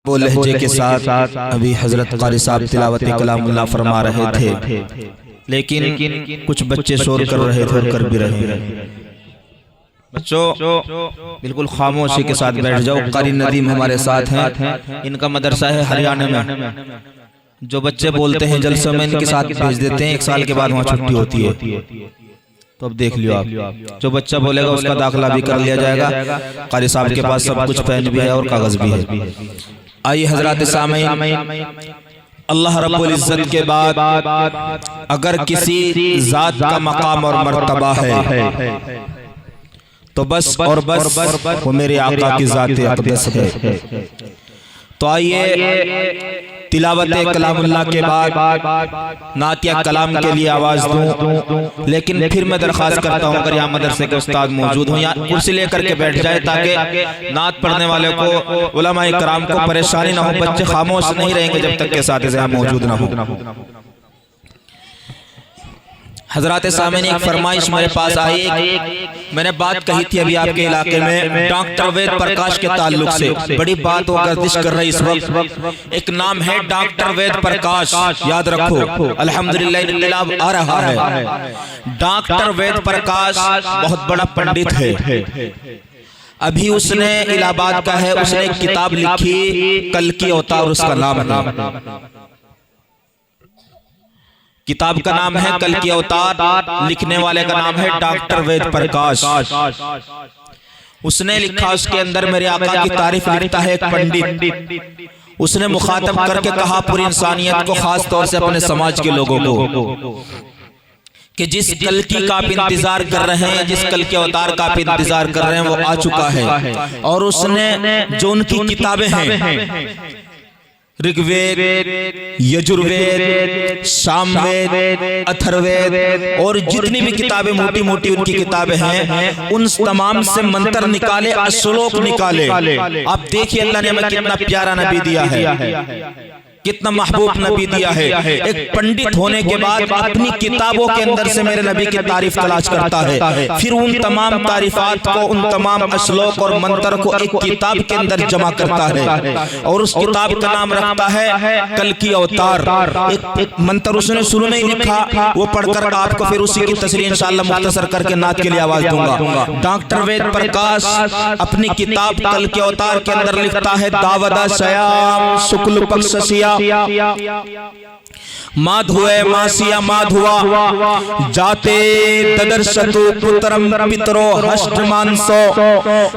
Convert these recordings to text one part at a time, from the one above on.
वो लहजे के साथ अभी हजरत कारी साहब तिलावत कलामुल्लाह फरमा रहे थे, लेकिन कुछ बच्चे शोर कर रहे थे और कर भी रहे हैं। बच्चों बिल्कुल खामोशी के साथ बैठ जाओ। कारी नदीम हमारे साथ हैं, इनका मदरसा है हरियाणा में। जो बच्चे बोलते हैं जलसों में इनके साथ भेज देते हैं, 1 साल के बाद वहाँ छुट्टी होती है। तो अब देख लियो आप, जो बच्चा बोलेगा उसका दाखिला भी कर लिया जाएगा। कारी साहब के पास सब कुछ पेन भी है और कागज भी है। आइए हजरात सामईन, अल्लाह रब्बुल इज्जत के बाद अगर किसी जात का मकाम और मर्तबा है तो बस और बस वो मेरे आका की जात अक़दस है। तो आइए तिलावत कलामुल्लाह के बाद नात या कलाम के लिए आवाज दूं, लेकिन फिर मैं दरख्वास्त करता हूं अगर यहाँ मदरसे के उस्ताद मौजूद हों या कुर्सी लेकर के बैठ जाए, ताकि नात पढ़ने वाले को, उलमाए कराम को परेशानी ना हो। बच्चे खामोश नहीं रहेंगे जब तक के साथ मौजूद ना हो। हजरात सामईन, एक फरमाइश मेरे पास आई। मैंने बात कही थी अभी आपके इलाके में डॉक्टर वेद प्रकाश के ताल्लुक से, बड़ी बात वो गर्दिश कर रही इस वक्त। एक नाम है डॉक्टर वेद प्रकाश, याद रखो, अल्हम्दुलिल्लाह इनकलाब आ रहा है। डॉक्टर वेद प्रकाश बहुत बड़ा पंडित है। अभी उसने इलाहाबाद का है, उसने एक किताब लिखी कल की अवतार, उसका नाम है, किताब का नाम है कल की अवतार, लिखने वाले का नाम है डॉक्टर वेद प्रकाश। उसने लिखा, उसके अंदर मेरे आका की तारीफ लिखता है एक पंडित। उसने मुखातब करके कहा पूरी इंसानियत को, खास तौर से अपने समाज के लोगों को, कि जिस कल की का आप इंतजार कर रहे हैं, जिस कल के अवतार का आप इंतजार कर रहे हैं, वो आ चुका है। और उसने जो उनकी किताबें हैं, ऋग्वेद, यजुर्वेद, सामवेद, अथर्ववेद और जितनी भी किताबें मोटी मोटी उनकी किताबें हैं, उन तमाम से मंत्र निकाले, श्लोक निकाले। आप देखिए अल्लाह ने हमें कितना प्यारा नबी दिया है, कितना महबूब नबी दिया है। एक पंडित होने के बाद अपनी किताबों के अंदर से मेरे नबी की तारीफ तलाश करता है, फिर उन तमाम तारीफात को, उन तमाम श्लोक और मंत्र को एक किताब के अंदर जमा करता है, और उस किताब का नाम रखता है कल की अवतार। एक मंत्र उसने शुरू में ही लिखा, वो पढ़कर आपको फिर उसी की तस्रीर इंशाअल्लाह मुख्तसर करके नात के लिए आवाज दूंगा। डॉक्टर वेद प्रकाश अपनी किताब कल के अवतार के अंदर लिखता है, दावदा श्याम शुक्ल पक्षसिया माधुए मासिया माधुआ जाते ददर्शतु पुत्रम पितरो हष्टमांसो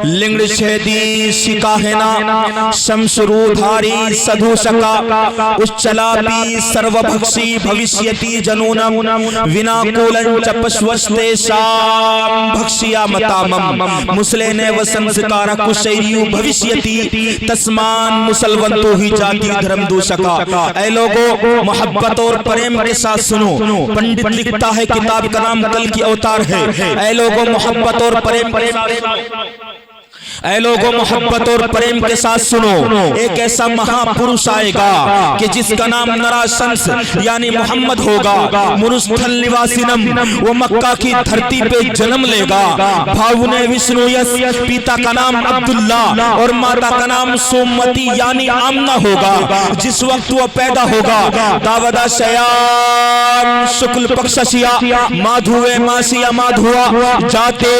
लिंग छेदी शिकाहेना शमशरूधारी सधुशका उच्चलापी सर्वभक्षी भविष्यति जनूनम विनाकुलं च पश्वस्ते शाम भक्षिया मतामम मुसलेने वसंस्कार कुशैयु भविष्यति तस्मान मुसलवंतो ही जाति धर्म दूषका। ऐ लोगों, मोहब्बत और प्रेम के साथ सुनो, पंडित लिखता है किताब का नाम कल की अवतार है। ऐ लोगों, मोहब्बत और प्रेम के साथ, ऐ लोगों मोहब्बत और प्रेम के साथ सुनो, एक ऐसा महापुरुष आएगा कि जिसका नाम नराशंस यानी मोहम्मद होगा। मुरुस्थल निवासिनम, वो मक्का की धरती पे जन्म लेगा। भावुने विष्णु यस, पिता का नाम अब्दुल्ला और माता का नाम सोमवती यानी आमना होगा। जिस वक्त वो पैदा होगा, दावदा शयाम शुक्ल पक्षसिया माधुवे मासिया माधुआ जाते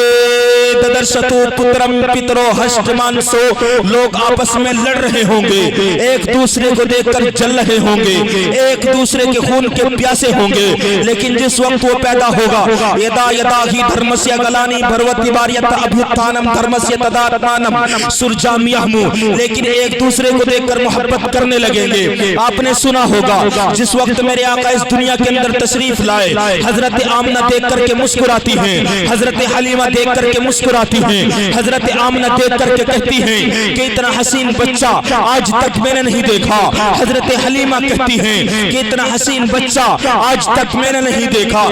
ददर्शतु पुत्रम पितरो हष्टमांसो, लोग आपस में लड़ रहे होंगे, एक दूसरे को देखकर जल रहे होंगे, एक दूसरे के खून के प्यासे होंगे। लेकिन जिस वक्त वो पैदा होगा, यदा यदा ही धर्मस्य गलानी भरवती वार्यत अभ्युत्थानम धर्मस्य तदात्मानम सुरजाम्यहमु, लेकिन एक दूसरे को देखकर मोहब्बत करने लगेंगे। आपने सुना होगा जिस वक्त मेरे आका इस दुनिया के अंदर तशरीफ लाए, हजरत आमना देख करके मुस्कुराती हैं, हजरत हलीमा देख करके मुस्कुराती हैं, हजरत आमना देख करके कहती हैं कि इतना हसीन बच्चा आज तक मैंने नहीं देखा। हजरत हलीमा कहती हैं कि इतना हसीन बच्चा आज तक मैंने नहीं देखा।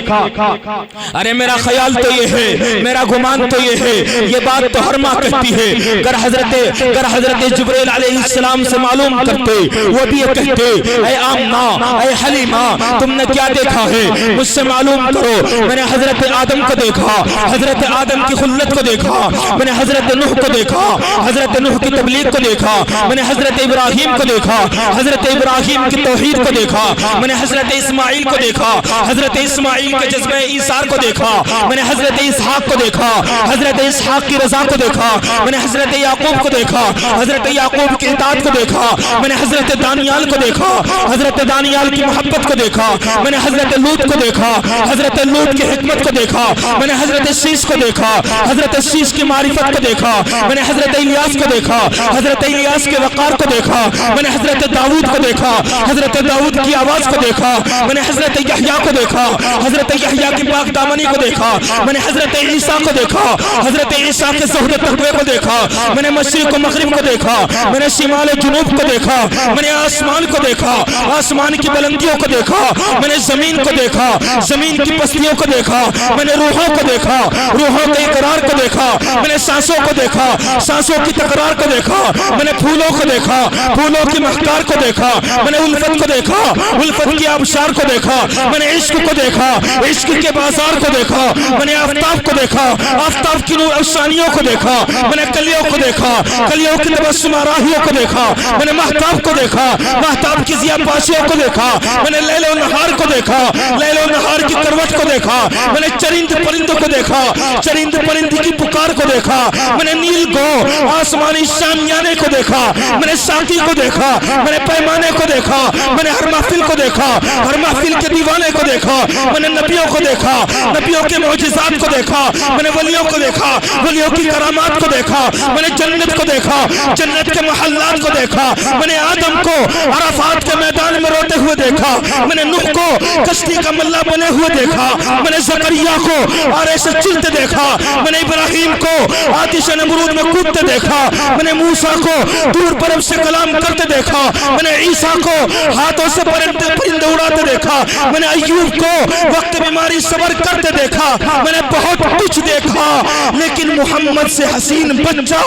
अरे मेरा ख्याल तो ये है, मेरा गुमान तो ये है, ये बात तो हर माँ कहती है। अगर हजरत जिब्रील अलैहिस्सलाम से मालूम करते, वो भी ये कहते, ऐ आमना, ऐ हलीमा, तुमने क्या देखा है, मुझसे मालूम करो। मैंने हजरत आदम को देखा, हजरत आदम की खुल्लत को देखा, मैंने हजरत नूह को देखा, हजरत नूह की तबलीग को देखा, मैंने हजरत इब्राहिम को देखा, हजरत इब्राहिम की तौहीद को देखा, मैंने हजरत इस्माइल को देखा, हजरत इस्माइल के जज्बे ईसार को देखा, मैंने हजरत इसहाक को देखा, हजरत इसहाक की रजा को देखा, मैंने हजरत याकूब को देखा, हजरत याकूब की इताअत को देखा, मैंने हजरत दानियाल को देखा, हजरत दानियाल की मोहब्बत को देखा, मैंने हजरत लूत को देखा, हजरत लूत की हिकमत को देखा, मैंने हजरत शीश को देखा, हजरत शीश की मारिफत को देखा, मैंने हजरत इलियास को देखा, हजरत इलियास के वकार को देखा, मैंने हजरत दाऊद को देखा, हजरत दाऊद की आवाज को देखा, मैंने हजरत यहया को देखा, हजरत यहया की पाक दामनी को देखा, मैंने हजरत ईसा को देखा, हजरत ईसा के ज़ोहर तकवे को देखा, मैंने मशरिक़ व मग़रिब को देखा, मैंने शिमाल जुनूब को देखा, मैंने आसमान को देखा, आसमान की बुलंदियों को देखा, मैंने जमीन को देखा, जमीन की पस्तियों को देखा, मैंने रूहों को देखा, रूहों के इकरार को देखा, मैंने सांसों को देखा, सांसों की तकरार को देखा, मैंने फूलों को देखा, फूलों की महकार को देखा, मैंने उल्फत को देखा, उल्फत की आबशार को देखा, मैंने इश्क को देखा, इश्क के बाजार को देखा, मैंने आफ्ताब को देखा, आफ्ताब की नूर अफसानियों को देखा, मैंने कलियों को देखा, कलियों की तबस्सुम राहियों को देखा, मैंने महताब को देखा, महताब की ज़िया पाशियों को देखा, मैंने लैलो नहार को देखा, लैलो नहार की करवट को देखा, मैंने चरिंद परिंदों को देखा, चरिंद परिंद की पुकार को देखा, मैंने नील गो आसमानी शामियाने को देखा, मैंने साकी को देखा, मैंने पैमाने को देखा, मैंने हर महफिल को देखा, हर महफिल के दीवाने को देखा, मैंने नबियों को देखा, नबियों के मौजिज़ात को देखा, मैंने वलियों को देखा, वलियों की करामात को देखा, मैंने जन्नत को देखा, जन्नत के महल्लात को देखा, मैंने आदम को अराफात के मैदान में रोते हुए देखा, मैंने नूह को कश्ती का मल्ला बने हुए देखा, मैंने ज़करिया को आरे से चिलते देखा, मैंने इब्राहिम को आतिश नमरूद में कूदते देखा, मैंने मूसा को दूर परब से कलाम करते देखा, मैंने ईसा को हाथों से परिंदे उड़ाते देखा, मैंने अय्यूब को वक्त बीमारी सबर करते देखा, मैंने बहुत कुछ देखा, लेकिन मोहम्मद से हसीन बच्चा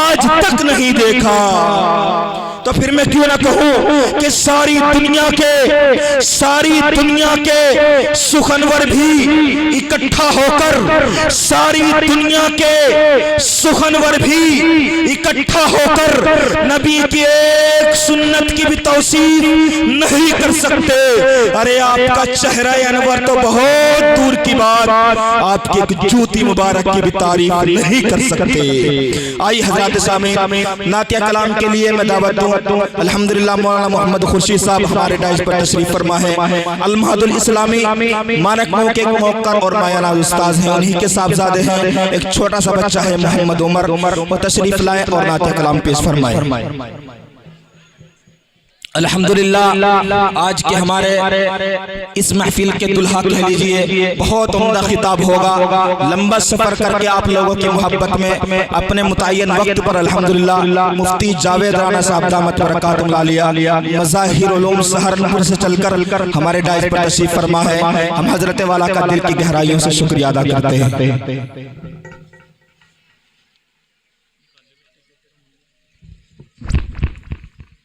आज तक नहीं देखा। तो फिर मैं क्यों ना कहूं कि सारी दुनिया के सुखनवर भी इकट्ठा होकर, सारी दुनिया के सुखनवर भी इकट्ठा होकर नबी की एक सुन्नत की भी तौसीफ नहीं कर सकते। अरे आपका चेहरा अनवर तो बहुत दूर की बात, आपकी एक जूती मुबारक की भी तारीफ नहीं कर सकते। आई हज़रात सामीन, नातिया कलाम के लिए मैं दावत दूं। अल्हम्दुलिल्लाह मौलाना मोहम्मद खुर्शीद साहब हमारे डाइस पर तशरीफ फरमा है। अल महदुल इस्लामी मानक मऊ के मौक़र और मायानाज़ उस्ताद हैं, उन्हीं के साहबजादे हैं। एक छोटा सा बच्चा है मोहम्मद उमर, वो तशरीफ लाए और नातिया कलाम पेश फरमाए। अल्हम्दुलिल्लाह आज के हमारे इस महफिल के दुल्हा कह लीजिए, बहुत उम्दा खिताब होगा। लंबा सफर करके आप लोगों की मोहब्बत में अपने मुतय्यन वक्त पर अल्हम्दुलिल्लाह मुफ्ती जावेद राना साहब दामत बरकातुहुल आलिया मज़ाहिर उलूम सहारनपुर से चलकर हमारे डाइस पर तशरीफ फरमा है। हम हजरत वाला का दिल की गहराइयों से शुक्रिया अदा करते हैं।